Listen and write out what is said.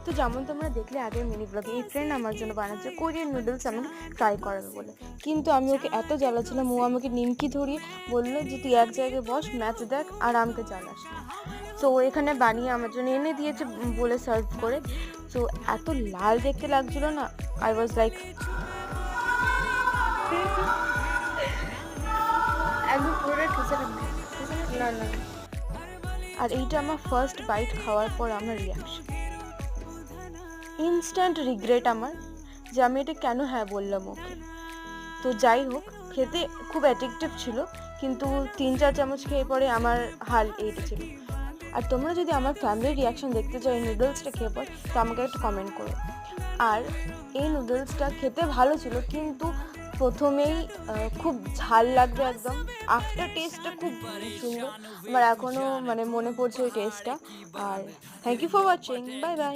তো যেমন তোমরা দেখলে আগের মিনি ব্লগে, এই ফ্রেন্ড আমার জন্য বানাচ্ছে কোরিয়ান নুডলস আমাকে ট্রাই করাবে বলে, কিন্তু আমি ওকে এত জ্বালাচ্ছিলাম, ও আমাকে নিমকি ধরিয়ে বললো যে তুই এক জায়গায় বস, ম্যাচ দেখ, আর আমাকে জ্বালাস না। তো ও এখানে বানিয়ে আমার জন্য এনে দিয়েছে বলে সার্ভ করে। তো এত লাল দেখতে লাগছিল না, আই ওয়াজ লাইক একদম পুরোটা ঠুসে রাখবে। না না। আর এইটা আমার ফার্স্ট বাইট খাওয়ার পর আমার রিয়াকশন, ইনস্ট্যান্ট রিগ্রেট আমার, যে আমি এটা কেন হ্যাঁ বললাম ওকে। তো যাই হোক, খেতে খুব অ্যাডিকটিভ ছিল, কিন্তু 3-4 চামচ খেয়ে পরে আমার হাল এইটা ছিল। আর তোমরা যদি আমার ফ্যামিলির রিয়াকশন দেখতে চাও এই নুডলসটা খেয়ে পর, তো আমাকে একটা কমেন্ট করো। আর এই নুডলসটা খেতে ভালো ছিল, কিন্তু প্রথমেই খুব ঝাল লাগবে একদম, আফটার টেস্টটা খুব সুন্দর, আমার এখনও মানে মনে পড়ছে ওই টেস্টটা। আর thank you for watching, bye by.